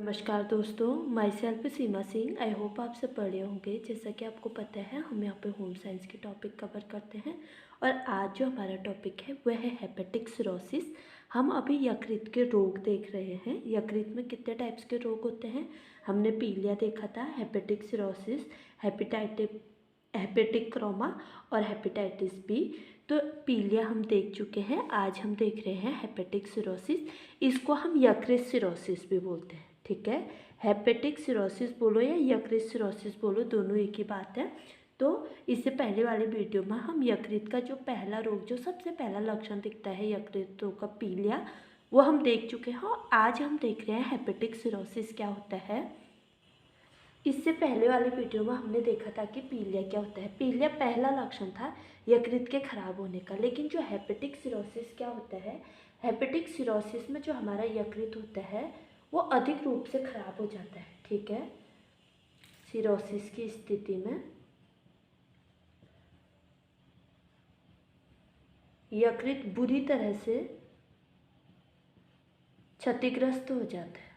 नमस्कार दोस्तों, my self Seema Singh. I hope आप सब बढ़िया होंगे। जैसा कि आपको पता है, हम यहाँ पे होम साइंस के टॉपिक कवर करते हैं और आज जो हमारा टॉपिक है वह है हेपेटिक सिरोसिस। हम अभी यकृत के रोग देख रहे हैं। यकृत में कितने टाइप्स के रोग होते हैं हमने पीलिया देखा था, हेपेटिक सिरोसिस, हेपेटिक क्रोमा और हेपेटाइटिस बी। तो पीलिया हम देख चुके हैं। आज हम देख रहे हैं हेपेटिक सिरोसिस। इसको हम यकृत सिरोसिस भी बोलते हैं, ठीक है। हेपेटिक सिरोसिस बोलो या यकृत सिरोसिस बोलो, दोनों एक ही बात है। तो इससे पहले वाले वीडियो में हम यकृत का जो पहला रोग, जो सबसे पहला लक्षण दिखता है यकृत रोग का, पीलिया, वो हम देख चुके हैं। और आज हम देख रहे हैं हेपेटिक सिरोसिस क्या होता है। इससे पहले वाले वीडियो में हमने देखा था कि पीलिया क्या होता है। पीलिया पहला लक्षण था यकृत के खराब होने का। लेकिन जो हेपेटिक सिरोसिस क्या होता है, हेपेटिक सिरोसिस में जो हमारा यकृत होता है वो अधिक रूप से खराब हो जाता है, ठीक है। सिरोसिस की स्थिति में यकृत बुरी तरह से क्षतिग्रस्त हो जाता है,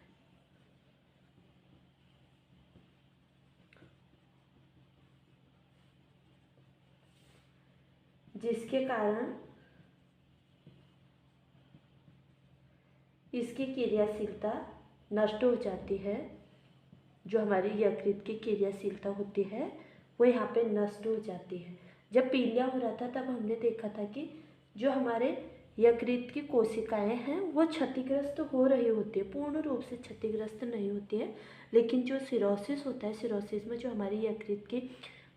जिसके कारण इसकी क्रियाशीलता नष्ट हो जाती है। जो हमारी यकृत की क्रियाशीलता होती है वो यहाँ पे नष्ट हो जाती है। जब पीलिया हो रहा था तब हमने देखा था कि जो हमारे यकृत की कोशिकाएं हैं वो क्षतिग्रस्त हो रही होती है, पूर्ण रूप से क्षतिग्रस्त नहीं होती है। लेकिन जो सिरोसिस होता है, सिरोसिस में जो हमारी यकृत की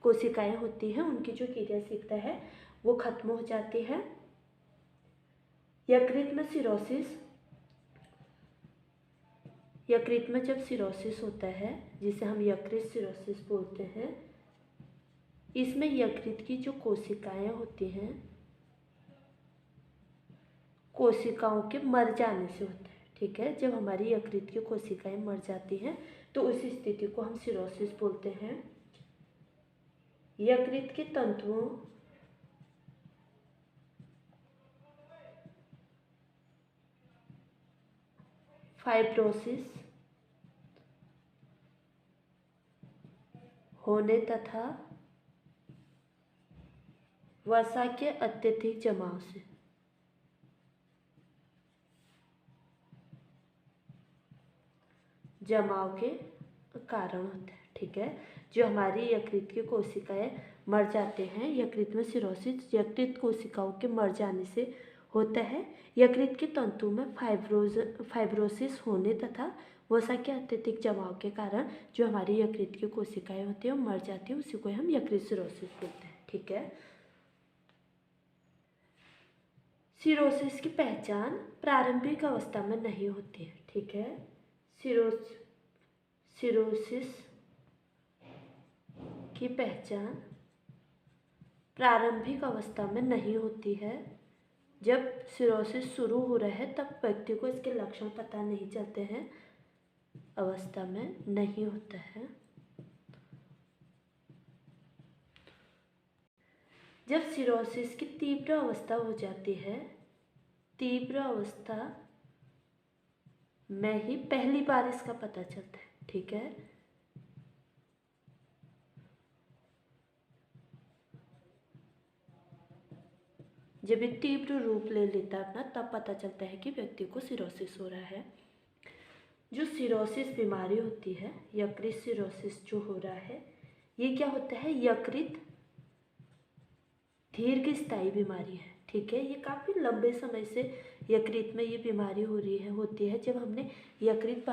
कोशिकाएं होती हैं उनकी जो क्रियाशीलता है वो खत्म हो जाती है। यकृत में जब सिरोसिस होता है, जिसे हम यकृत सिरोसिस बोलते हैं, इसमें यकृत की जो कोशिकाएं होती हैं, कोशिकाओं के मर जाने से होता है, ठीक है। जब हमारी यकृत की कोशिकाएं मर जाती हैं तो उस स्थिति को हम सिरोसिस बोलते हैं। यकृत के तंतुओं फाइब्रोसिस होने तथा वसा के अत्यधिक जमाव के कारण होता है, ठीक है। जो हमारी यकृत की कोशिकाएं मर जाते हैं, यकृत में सिरोसिस यकृत कोशिकाओं के मर जाने से होता है। यकृत के तंतु में फाइब्रोसिस होने तथा वसा के अत्यधिक जमाव के कारण जो हमारी यकृत की कोशिकाएं होती हैं वो मर जाती हैं, उसी को हम यकृत सिरोसिस बोलते हैं, ठीक है। सिरोसिस की पहचान प्रारंभिक अवस्था में नहीं होती है, ठीक है। सिरोसिस की पहचान प्रारंभिक अवस्था में नहीं होती है। जब सिरोसिस शुरू हो रहा है तब व्यक्ति को इसके लक्षण पता नहीं चलते हैं, अवस्था में नहीं होता है। जब सिरोसिस की तीव्र अवस्था हो जाती है, तीव्र अवस्था में ही पहली बार इसका पता चलता है, ठीक है। जब ये तीव्र रूप ले लेता है अपना, तब पता चलता है कि व्यक्ति को सिरोसिस हो रहा है। जो सिरोसिस बीमारी होती है, यकृत सिरोसिस जो हो रहा है, ये क्या होता है, यकृत दीर्घ स्थायी बीमारी है, ठीक है। ये काफ़ी लंबे समय से यकृत में ये बीमारी होती है। जब हमने यकृत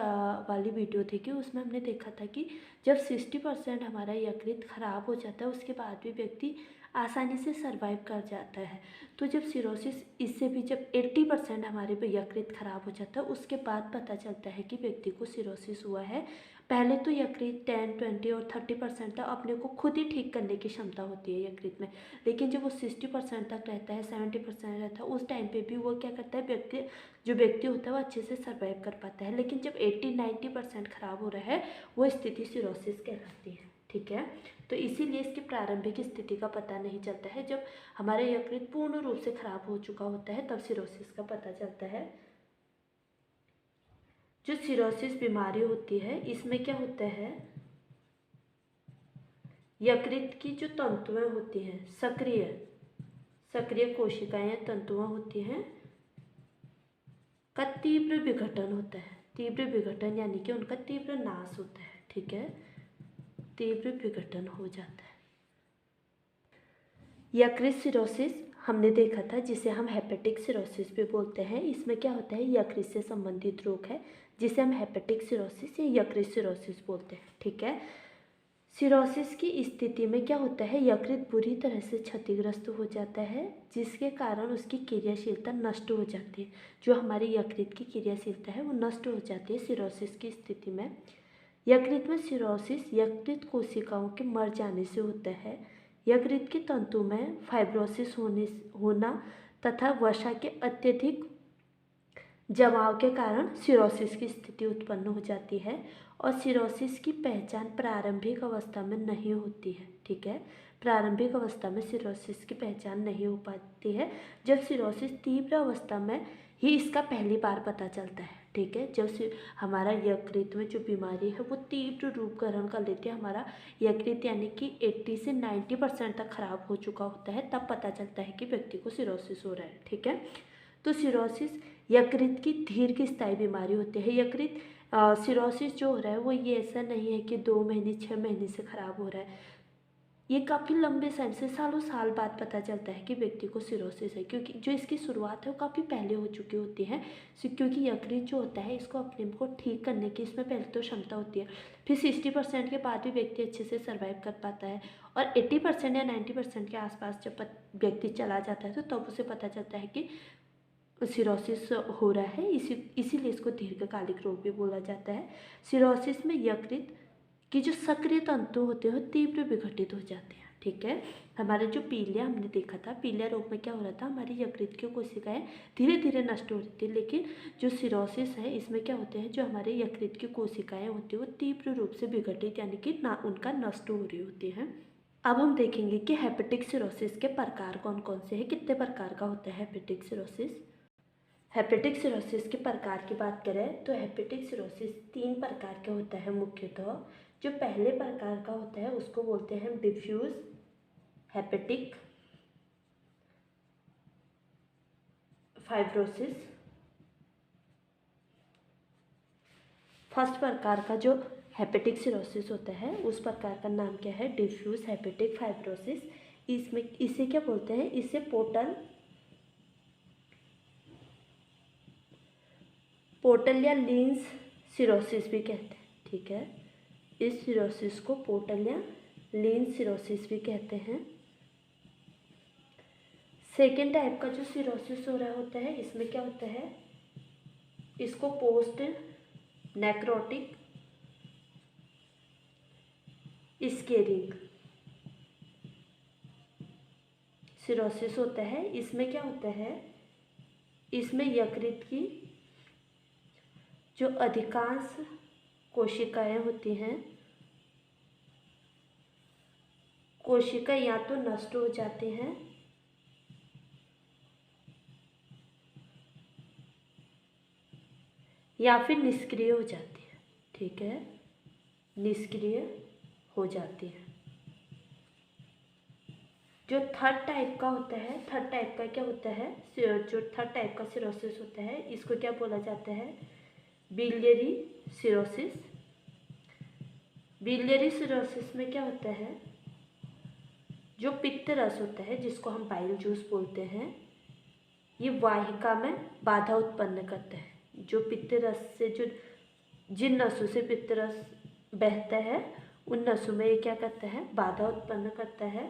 वाली वीडियो देखी उसमें हमने देखा था कि जब 60% हमारा यकृत खराब हो जाता है उसके बाद भी व्यक्ति आसानी से सर्वाइव कर जाता है। तो जब सिरोसिस, इससे भी जब 80% हमारे पे यकृत खराब हो जाता है उसके बाद पता चलता है कि व्यक्ति को सिरोसिस हुआ है। पहले तो यकृत 10, 20 और 30% तक अपने को खुद ही ठीक करने की क्षमता होती है यकृत में। लेकिन जब वो 60% तक रहता है, 70% रहता है, उस टाइम पे भी वो क्या करता है, जो व्यक्ति होता है वो अच्छे से सर्वाइव कर पाता है। लेकिन जब 80-90% खराब हो रहा है वो स्थिति सिरोसिस कहलाती है, ठीक है। तो इसीलिए इसकी प्रारंभिक स्थिति का पता नहीं चलता है। जब हमारा यकृत पूर्ण रूप से खराब हो चुका होता है तब सिरोसिस का पता चलता है। जो सिरोसिस बीमारी होती है इसमें क्या होता है, यकृत की जो तंतुएं होती हैं, सक्रिय कोशिकाएं या तंतुएं होती हैं का तीव्र विघटन होता है। तीव्र विघटन यानी कि उनका तीव्र नाश होता है। ठीक है, तीव्र विघटन हो जाता है। यकृत सिरोसिस हमने देखा था, जिसे हम हेपेटिक सिरोसिस भी बोलते हैं। इसमें क्या होता है, यकृत से संबंधित रोग है जिसे हम हेपेटिक सिरोसिस या यकृत सिरोसिस बोलते हैं। ठीक है, सिरोसिस की स्थिति में क्या होता है, यकृत बुरी तरह से क्षतिग्रस्त हो जाता है जिसके कारण उसकी क्रियाशीलता नष्ट हो जाती है। जो हमारी यकृत की क्रियाशीलता है वो नष्ट हो जाती है सिरोसिस की स्थिति में। यकृत में सिरोसिस यकृत कोशिकाओं के मर जाने से होता है। यकृत के तंतु में फाइब्रोसिस होना तथा वसा के अत्यधिक जमाव के कारण सिरोसिस की स्थिति उत्पन्न हो जाती है और सिरोसिस की पहचान प्रारंभिक अवस्था में नहीं होती है। ठीक है, प्रारंभिक अवस्था में सिरोसिस की पहचान नहीं हो पाती है। जब सिरोसिस तीव्र अवस्था में ही इसका पहली बार पता चलता है। ठीक है, जब हमारा यकृत में जो बीमारी है वो तीव्र रूप ग्रहण कर लेती है, हमारा यकृत यानी कि 80 से 90% तक खराब हो चुका होता है, तब पता चलता है कि व्यक्ति को सिरोसिस हो रहा है। ठीक है, तो सिरोसिस यकृत की दीर्घ स्थायी बीमारी होती है। यकृत सिरोसिस जो हो रहा है वो ये ऐसा नहीं है कि 2 महीने 6 महीने से ख़राब हो रहा है, ये काफ़ी लंबे समय से सालों साल बाद पता चलता है कि व्यक्ति को सिरोसिस है, क्योंकि जो इसकी शुरुआत है वो काफ़ी पहले हो चुकी होती है। क्योंकि यकृत जो होता है इसको अपने को ठीक करने की इसमें पहले तो क्षमता होती है, फिर 60% के बाद भी व्यक्ति अच्छे से सर्वाइव कर पाता है और 80% या 90% के आसपास जब व्यक्ति चला जाता है तो तब उसे पता चलता है कि सिरोसिस हो रहा है। इसीलिए इसको दीर्घकालिक रोग भी बोला जाता है। सिरोसिस में यकृत की जो सक्रिय तंतु होते हैं तीव्र विघटित हो जाते हैं। ठीक है, हमारे जो पीलिया हमने देखा था, पीलिया रोग में क्या हो रहा था, हमारी यकृत की कोशिकाएं धीरे धीरे नष्ट हो रही थी, लेकिन जो सिरोसिस है इसमें क्या होते हैं, जो हमारे यकृत की कोशिकाएं होती है वो तीव्र रूप से विघटित यानी कि उनका नष्ट हो रही होती हैं। अब हम देखेंगे कि हेपेटिक सिरोसिस के प्रकार कौन कौन से हैं, कितने प्रकार का होता है हेपेटिक सिरोसिस। हेपेटिक सिरोसिस के प्रकार की बात करें तो हेपेटिक सिरोसिस 3 प्रकार के होता है मुख्यतः। जो पहले प्रकार का होता है उसको बोलते हैं डिफ्यूज हेपेटिक फाइब्रोसिस। फर्स्ट प्रकार का जो हेपेटिक सिरोसिस होता है उस प्रकार का नाम क्या है, डिफ्यूज हेपेटिक फाइब्रोसिस। इसमें इसे क्या बोलते हैं, इसे पोर्टल या लींस सिरोसिस भी कहते हैं। ठीक है, इस सिरोसिस को पोर्टल या लींस सिरोसिस भी कहते हैं। सेकेंड टाइप का जो सिरोसिस हो रहा होता है इसमें क्या होता है, इसको पोस्ट नेक्रोटिक स्केरिंग सिरोसिस होता है। इसमें क्या होता है, इसमें यकृत की जो अधिकांश कोशिकाएं होती हैं, कोशिकाएं या तो नष्ट हो जाती हैं या फिर निष्क्रिय हो जाती है। ठीक है, निष्क्रिय हो जाती है। जो थर्ड टाइप का होता है, थर्ड टाइप का क्या होता है, जो थर्ड टाइप का सिरोसिस होता है इसको क्या बोला जाता है, बिलियरी सिरोसिस। बिलियरी सिरोसिस में क्या होता है, जो पित्त रस होता है जिसको हम बाइल जूस बोलते हैं, ये वाहिका में बाधा उत्पन्न करता है। जो पित्त रस से जो जिन नसों से पित्त रस बहता है उन नसों में ये क्या करता है, बाधा उत्पन्न करता है,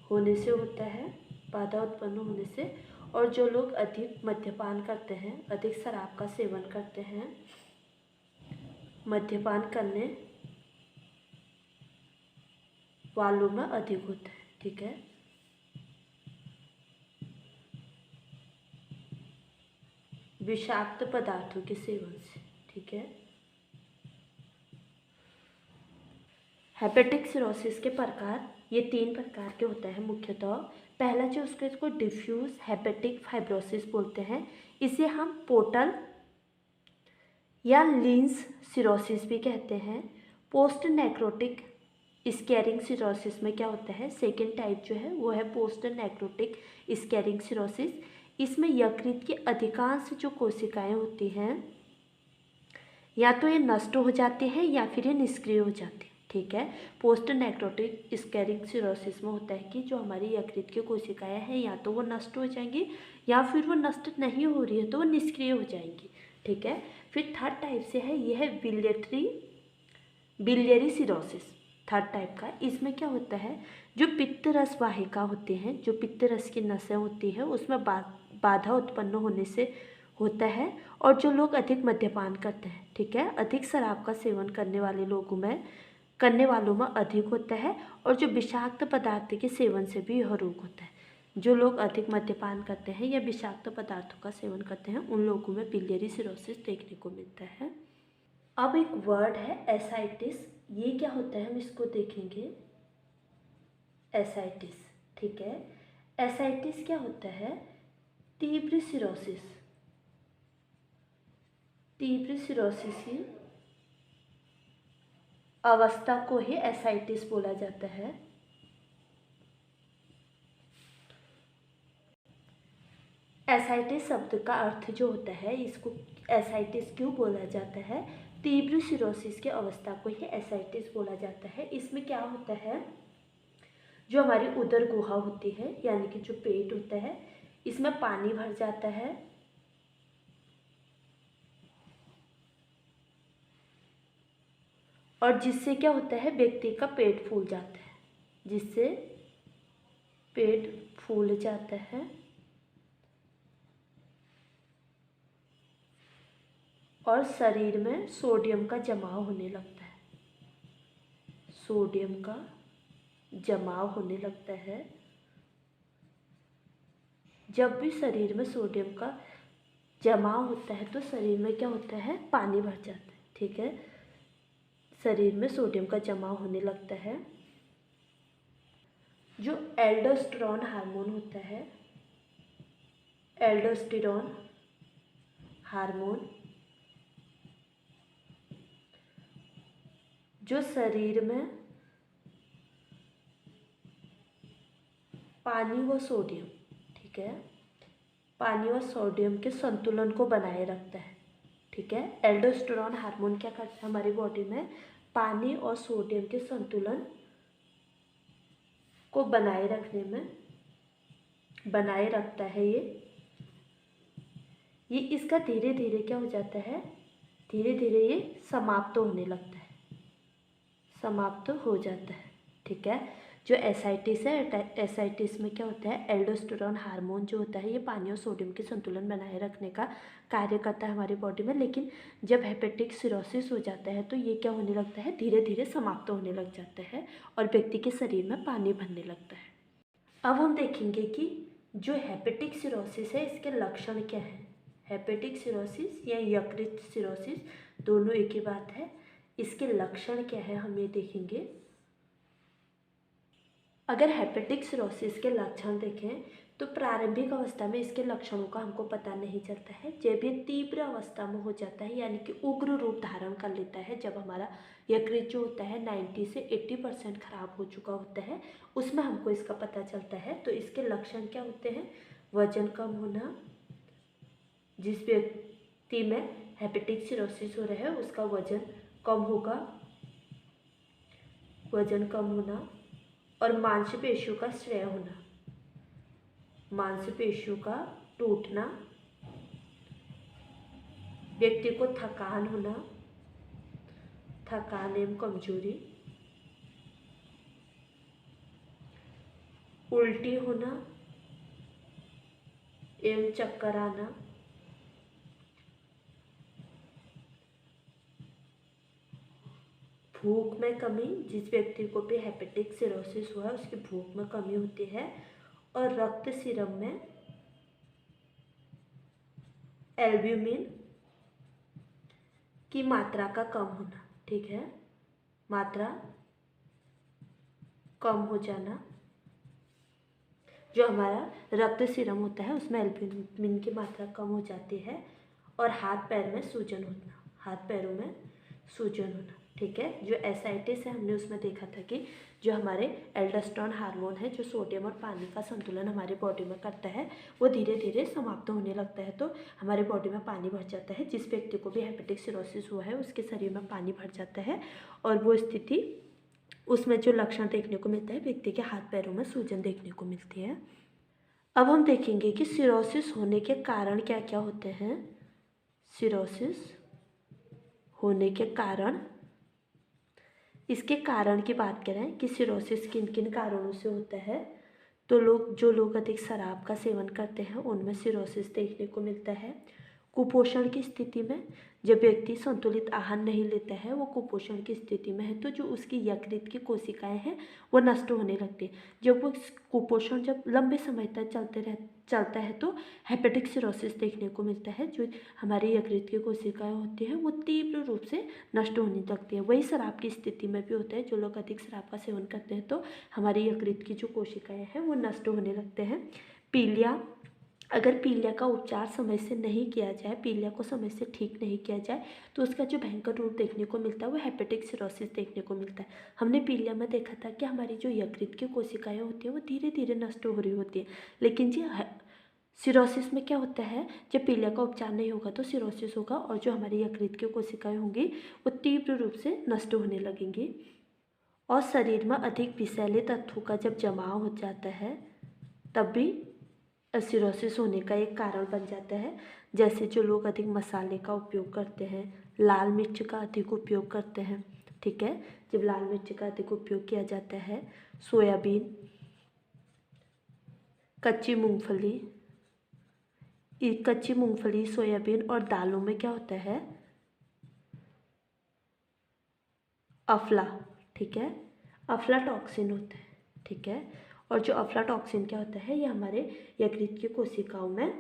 होने से होता है, बाधा उत्पन्न होने से। और जो लोग अधिक मद्यपान करते हैं, अधिक शराब का सेवन करते हैं, मद्यपान करने वालों में अधिक होता है। ठीक है, विषाक्त पदार्थों के सेवन से। ठीक है, हेपेटिक सिरोसिस के प्रकार ये 3 प्रकार के होते हैं मुख्यतः। पहला जो उसको इसको डिफ्यूज हेपेटिक फाइब्रोसिस बोलते हैं, इसे हम पोर्टल या लिंस सिरोसिस भी कहते हैं। पोस्ट नेक्रोटिक स्कैरिंग सिरोसिस में क्या होता है, सेकेंड टाइप जो है वो है पोस्ट नेक्रोटिक स्कैरिंग सिरोसिस। इसमें यकृत की अधिकांश जो कोशिकाएं होती हैं या तो ये नष्ट हो जाते हैं या फिर ये निष्क्रिय हो जाते हैं। ठीक है, पोस्ट नेक्रोटिक स्कैरिंग सिरोसिस में होता है कि जो हमारी यकृत की कोशिकाएं हैं या तो वो नष्ट हो जाएंगी या फिर वो नष्ट नहीं हो रही है तो वो निष्क्रिय हो जाएंगी। ठीक है, फिर थर्ड टाइप से है, यह है बिलियरी सिरोसिस, थर्ड टाइप का। इसमें क्या होता है, जो पित्त रस वाहिका होते हैं, जो पित्त रस की नसें होती है उसमें बाधा उत्पन्न होने से होता है। और जो लोग अधिक मद्यपान करते हैं, ठीक है, अधिक शराब का सेवन करने वालों में अधिक होता है। और जो विषाक्त पदार्थ के सेवन से भी यह रोग होता है। जो लोग अधिक मद्यपान करते हैं या विषाक्त पदार्थों का सेवन करते हैं उन लोगों में बिलियरी सिरोसिस देखने को मिलता है। अब एक वर्ड है एसाइटिस, ये क्या होता है हम इसको देखेंगे। एसाइटिस, ठीक है, एसाइटिस क्या होता है, तीव्र सिरोसिस की अवस्था को ही एसाइटिस बोला जाता है। एसाइटिस शब्द का अर्थ जो होता है, इसको एसाइटिस क्यों बोला जाता है, तीव्र सिरोसिस की अवस्था को ही एसाइटिस बोला जाता है। इसमें क्या होता है, जो हमारी उदर गुहा होती है यानी कि जो पेट होता है, इसमें पानी भर जाता है और जिससे क्या होता है, व्यक्ति का पेट फूल जाता है, जिससे पेट फूल जाता है और शरीर में सोडियम का जमाव होने लगता है, सोडियम का जमाव होने लगता है। जब भी शरीर में सोडियम का जमाव होता है तो शरीर में क्या होता है, पानी भर जाता है। ठीक है, शरीर में सोडियम का जमाव होने लगता है। जो एल्डोस्टेरोन हार्मोन होता है, एल्डोस्टेरोन हार्मोन जो शरीर में पानी व सोडियम, ठीक है, पानी व सोडियम के संतुलन को बनाए रखता है। ठीक है, एल्डोस्टेरोन हार्मोन क्या करता है हमारी बॉडी में, पानी और सोडियम के संतुलन को बनाए रखता है। ये इसका धीरे धीरे क्या हो जाता है, धीरे धीरे ये समाप्त होने लगता है, समाप्त हो जाता है। ठीक है, जो एसाइटिस है, एसाइटिस में क्या होता है, एल्डोस्टेरोन हार्मोन जो होता है ये पानी और सोडियम के संतुलन बनाए रखने का कार्य करता है हमारी बॉडी में। लेकिन जब हेपेटिक सिरोसिस हो जाता है तो ये क्या होने लगता है, धीरे धीरे समाप्त होने लग जाता है और व्यक्ति के शरीर में पानी भरने लगता है। अब हम देखेंगे कि जो हेपेटिक सिरोसिस है इसके लक्षण क्या हैं। हेपेटिक सिरोसिस या यकृत सिरोसिस दोनों एक ही बात है। इसके लक्षण क्या है हम ये देखेंगे। अगर हेपेटिक सिरोसिस के लक्षण देखें तो प्रारंभिक अवस्था में इसके लक्षणों का हमको पता नहीं चलता है। जब ये तीव्र अवस्था में हो जाता है यानी कि उग्र रूप धारण कर लेता है, जब हमारा यकृत जो होता है 90 से 80% खराब हो चुका होता है, उसमें हमको इसका पता चलता है। तो इसके लक्षण क्या होते हैं, वजन कम होना, जिस व्यक्ति में हेपेटिक सिरोसिस हो रहा है उसका वजन कम होगा, वजन कम होना और मांसपेशियों का क्षय होना, मांसपेशियों का टूटना, व्यक्ति को थकान होना, थकान एवं कमजोरी, उल्टी होना एवं चक्कर आना, भूख में कमी, जिस व्यक्ति को भी हेपेटिक सिरोसिस हुआ है उसकी भूख में कमी होती है, और रक्त सीरम में एल्ब्यूमिन की मात्रा का कम होना। ठीक है, मात्रा कम हो जाना, जो हमारा रक्त सीरम होता है उसमें एल्ब्यूमिन की मात्रा कम हो जाती है, और हाथ पैर में सूजन होना, हाथ पैरों में सूजन होना, ठीक है। जो एसाइटिस है हमने उसमें देखा था कि जो हमारे एल्डोस्टेरोन हार्मोन है जो सोडियम और पानी का संतुलन हमारे बॉडी में करता है वो धीरे धीरे समाप्त होने लगता है, तो हमारे बॉडी में पानी भर जाता है। जिस व्यक्ति को भी हेपेटिक सिरोसिस हुआ है उसके शरीर में पानी भर जाता है और वो स्थिति, उसमें जो लक्षण देखने को मिलता है व्यक्ति के हाथ पैरों में सूजन देखने को मिलती है। अब हम देखेंगे कि सिरोसिस होने के कारण क्या क्या होते हैं। सिरोसिस होने के कारण, इसके कारण की बात करें कि सिरोसिस किन किन कारणों से होता है, तो जो लोग अधिक शराब का सेवन करते हैं उनमें सिरोसिस देखने को मिलता है। कुपोषण की स्थिति में, जब व्यक्ति संतुलित आहार नहीं लेता है, वो कुपोषण की स्थिति में है, तो जो उसकी यकृत की कोशिकाएं हैं वो नष्ट होने लगती है। जब वो कुपोषण जब लंबे समय तक चलता है तो हेपेटिक सिरोसिस देखने को मिलता है। जो हमारी यकृत की कोशिकाएं होती हैं वो तीव्र रूप से नष्ट होने लगती है। वही शराब की स्थिति में भी होता है। जो लोग अधिक शराब का सेवन करते हैं तो हमारी यकृत की जो कोशिकाएं हैं वो नष्ट होने लगते हैं। पीलिया, अगर पीलिया का उपचार समय से नहीं किया जाए, पीलिया को समय से ठीक नहीं किया जाए, तो उसका जो भयंकर रूप देखने को मिलता है वो हेपेटिक सिरोसिस देखने को मिलता है। हमने पीलिया में देखा था कि हमारी जो यकृत की कोशिकाएं होती हैं वो धीरे धीरे नष्ट हो रही होती है, लेकिन जी सिरोसिस में क्या होता है, जब पीलिया का उपचार नहीं होगा तो सिरोसिस होगा और जो हमारी यकृत की कोशिकाएं होंगी वो तीव्र रूप से नष्ट होने लगेंगी। और शरीर में अधिक विषैले तत्वों का जब जमाव हो जाता है तब भी सिरोसिस होने का एक कारण बन जाता है। जैसे जो लोग अधिक मसाले का उपयोग करते हैं, लाल मिर्च का अधिक उपयोग करते हैं, ठीक है। जब लाल मिर्च का अधिक उपयोग किया जाता है, सोयाबीन, कच्ची मूंगफली, सोयाबीन और दालों में क्या होता है, अफला, ठीक है, अफ्लाटॉक्सिन होता है, ठीक है। और जो अफ्लाटॉक्सिन क्या होता है, ये हमारे यकृत की कोशिकाओं में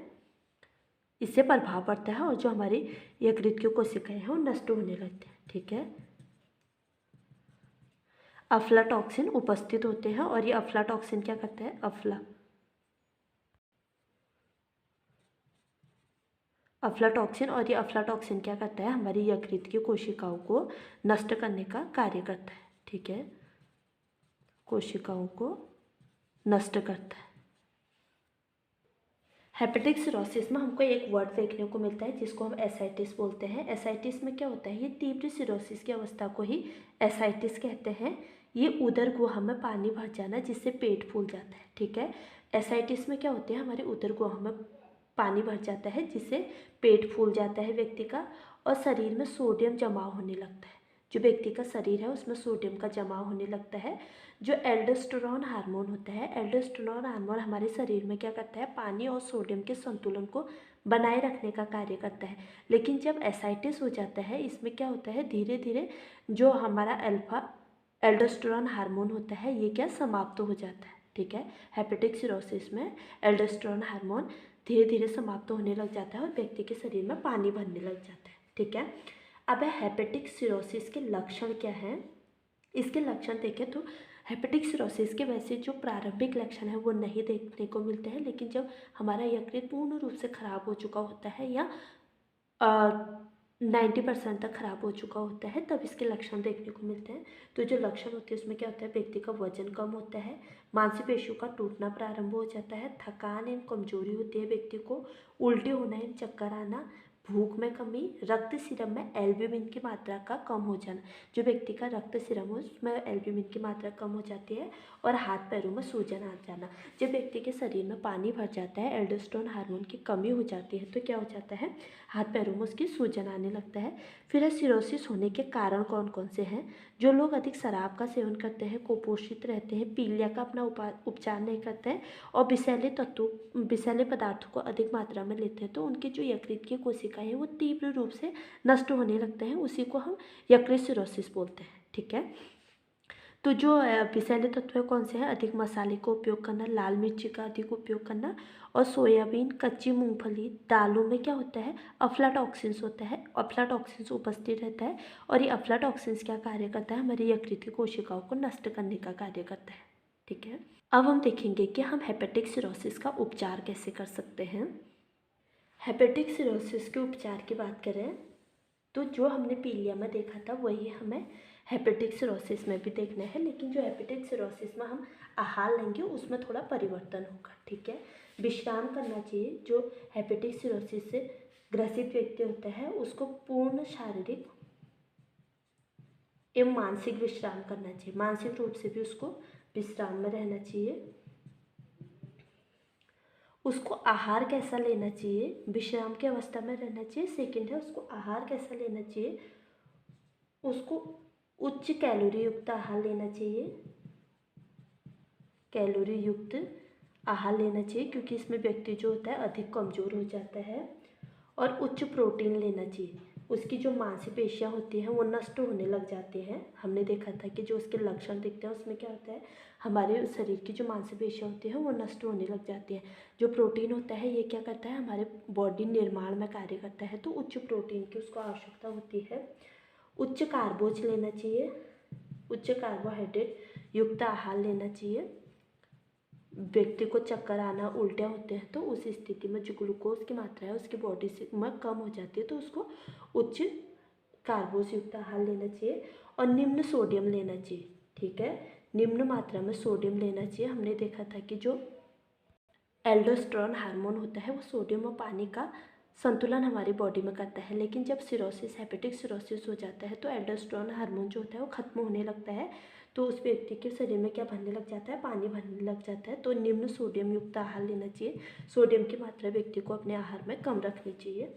इससे प्रभाव पड़ता है और जो हमारी यकृत की कोशिकाएं हैं वो नष्ट होने लगती हैं, ठीक है। अफ्लाटॉक्सिन उपस्थित होते हैं और ये अफ्लाटॉक्सिन क्या करता है, अफ्लाटॉक्सिन क्या करता है, हमारी यकृत की कोशिकाओं को नष्ट करने का कार्य करता है, ठीक है, कोशिकाओं को नष्ट करता है। हेपेटिक सिरोसिस में हमको एक वर्ड देखने को मिलता है जिसको हम एसाइटिस बोलते हैं। एसाइटिस में क्या होता है, ये तीव्र सिरोसिस की अवस्था को ही एसाइटिस कहते हैं। ये उदर गुहा में पानी भर जाना जिससे पेट फूल जाता है, ठीक है। एसाइटिस में क्या होते हैं, हमारे उदर गुहा में पानी भर जाता है जिससे पेट फूल जाता है व्यक्ति का और शरीर में सोडियम जमा होने लगता है। जो व्यक्ति का शरीर है उसमें सोडियम का जमाव होने लगता है। जो एल्डोस्टेरोन हार्मोन होता है, एल्डोस्टेरोन हार्मोन हमारे शरीर में क्या करता है, पानी और सोडियम के संतुलन को बनाए रखने का कार्य करता है। लेकिन जब एसाइटिस हो जाता है इसमें क्या होता है, धीरे धीरे जो हमारा एल्डोस्टेरोन हार्मोन होता है ये क्या समाप्त हो जाता है, ठीक है। हेपेटिक सिरोसिस में एल्डोस्टेरोन हार्मोन धीरे धीरे समाप्त होने लग जाता है और व्यक्ति के शरीर में पानी भरने लग जाता है, ठीक है। अब हेपेटिक सिरोसिस के लक्षण क्या हैं, इसके लक्षण देखें तो हेपेटिक सिरोसिस के वैसे जो प्रारंभिक लक्षण है वो नहीं देखने को मिलते हैं, लेकिन जब हमारा यकृत पूर्ण रूप से खराब हो चुका होता है या 90% तक खराब हो चुका होता है तब इसके लक्षण देखने को मिलते हैं। तो जो लक्षण होते हैं उसमें क्या होता है, व्यक्ति का वजन कम होता है, मांसपेशियों का टूटना प्रारंभ हो जाता है, थकान एवं कमजोरी होती है व्यक्ति को, उल्टी होना एवं चक्कर आना, भूख में कमी, रक्त सीरम में एल्ब्यूमिन की मात्रा का कम हो जाना। जो व्यक्ति का रक्त सीरम हो उसमें एल्ब्यूमिन की मात्रा कम हो जाती है और हाथ पैरों में सूजन आ जाना। जब व्यक्ति के शरीर में पानी भर जाता है, एल्डोस्टेरोन हार्मोन की कमी हो जाती है तो क्या हो जाता है, हाथ पैरों में उसकी सूजन आने लगता है। फिर सिरोसिस होने के कारण कौन कौन से हैं, जो लोग अधिक शराब का सेवन करते हैं, कुपोषित रहते हैं, पीलिया का अपना उपचार नहीं करते हैं और विषैले पदार्थों को अधिक मात्रा में लेते हैं तो उनकी जो यकृत की कोशिकाएं हैं वो तीव्र रूप से नष्ट होने लगते हैं, उसी को हम यकृत सिरोसिस बोलते हैं, ठीक है। तो जो विषैले तत्व है कौन से हैं, अधिक मसाले का उपयोग करना, लाल मिर्ची का अधिक उपयोग करना और सोयाबीन, कच्ची मूंगफली, दालों में क्या होता है, अफ्लाटॉक्सिन्स होता है, अफ्लाटॉक्सिन्स उपस्थित रहता है और ये अफ्लाटॉक्सिन्स क्या कार्य करता है, हमारी यकृत की कोशिकाओं को नष्ट करने का कार्य करता है, ठीक है। अब हम देखेंगे कि हम हेपेटिक सिरोसिस का उपचार कैसे कर सकते हैं। हेपेटिक सिरोसिस के उपचार की बात करें तो जो हमने पीलिया में देखा था वही हमें हेपेटिक सिरोसिस में भी देखना है, लेकिन जो हेपेटिक सिरोसिस में हम आहार लेंगे उसमें थोड़ा परिवर्तन होगा। ठीक है, विश्राम करना चाहिए। जो हेपेटिक सिरोसिस से ग्रसित व्यक्ति होता है उसको पूर्ण शारीरिक एवं मानसिक विश्राम करना चाहिए, मानसिक रूप से भी उसको विश्राम में रहना चाहिए। उसको आहार कैसा लेना चाहिए, विश्राम की अवस्था में रहना चाहिए। सेकंड है उसको आहार कैसा लेना चाहिए, उसको उच्च कैलोरी युक्त आहार लेना चाहिए, कैलोरी युक्त आहार लेना चाहिए, क्योंकि इसमें व्यक्ति जो होता है अधिक कमज़ोर हो जाता है। और उच्च प्रोटीन लेना चाहिए। उसकी जो मांसपेशियाँ होती हैं वो नष्ट होने लग जाती हैं। हमने देखा था कि जो उसके लक्षण दिखते हैं उसमें क्या होता है, हमारे शरीर की जो मांसपेशियाँ होती हैं वो नष्ट होने लग जाती हैं। जो प्रोटीन होता है ये क्या करता है, हमारे बॉडी निर्माण में कार्य करता है, तो उच्च प्रोटीन की उसको आवश्यकता होती है। उच्च कार्बोज लेना चाहिए, उच्च कार्बोहाइड्रेट युक्त आहार लेना चाहिए। व्यक्ति को चक्कर आना, उल्टियाँ होते हैं, तो उस स्थिति में जो ग्लूकोज की मात्रा है उसकी बॉडी से में कम हो जाती है, तो उसको उच्च कार्बोज युक्त आहार लेना चाहिए और निम्न सोडियम लेना चाहिए। ठीक है, निम्न मात्रा में सोडियम लेना चाहिए। हमने देखा था कि जो एल्डोस्टेरोन हार्मोन होता है वो सोडियम और पानी का संतुलन हमारी बॉडी में करता है, लेकिन जब सिरोसिस हेपेटिक सिरोसिस हो जाता है तो एल्डोस्टेरोन हार्मोन जो होता है वो खत्म होने लगता है, तो उस व्यक्ति के शरीर में क्या बनने लग जाता है, पानी भरने लग जाता है। तो निम्न सोडियम युक्त आहार लेना चाहिए, सोडियम की मात्रा व्यक्ति को अपने आहार में कम रखनी चाहिए।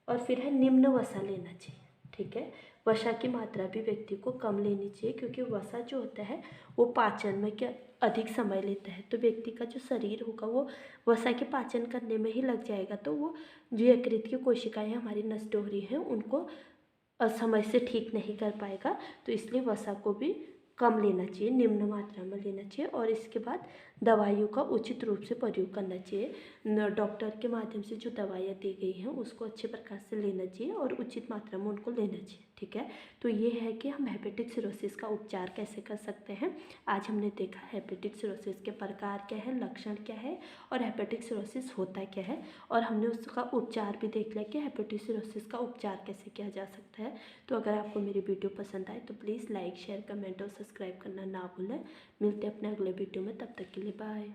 और फिर है निम्न वसा लेना चाहिए। ठीक है, वसा की मात्रा भी व्यक्ति को कम लेनी चाहिए, क्योंकि वसा जो होता है वो पाचन में क्या अधिक समय लेता है, तो व्यक्ति का जो शरीर होगा वो वसा के पाचन करने में ही लग जाएगा, तो वो जो यकृत की कोशिकाएं हमारी नष्ट हो रही हैं उनको समय से ठीक नहीं कर पाएगा, तो इसलिए वसा को भी कम लेना चाहिए, निम्न मात्रा में लेना चाहिए। और इसके बाद दवाइयों का उचित रूप से प्रयोग करना चाहिए। डॉक्टर के माध्यम से जो दवाइयाँ दी गई हैं उसको अच्छे प्रकार से लेना चाहिए और उचित मात्रा में उनको लेना चाहिए। ठीक है, तो ये है कि हम हेपेटिक सिरोसिस का उपचार कैसे कर सकते हैं। आज हमने देखा हेपेटिक सिरोसिस के प्रकार क्या है, लक्षण क्या है और हेपेटिक सिरोसिस होता क्या है, और हमने उसका उपचार भी देख लिया कि हेपेटिक सिरोसिस का उपचार कैसे किया जा सकता है। तो अगर आपको मेरी वीडियो पसंद आए तो प्लीज़ लाइक शेयर कमेंट और सब्सक्राइब करना ना भूलें। मिलते हैं अपने अगले वीडियो में, तब तक के लिए बाय।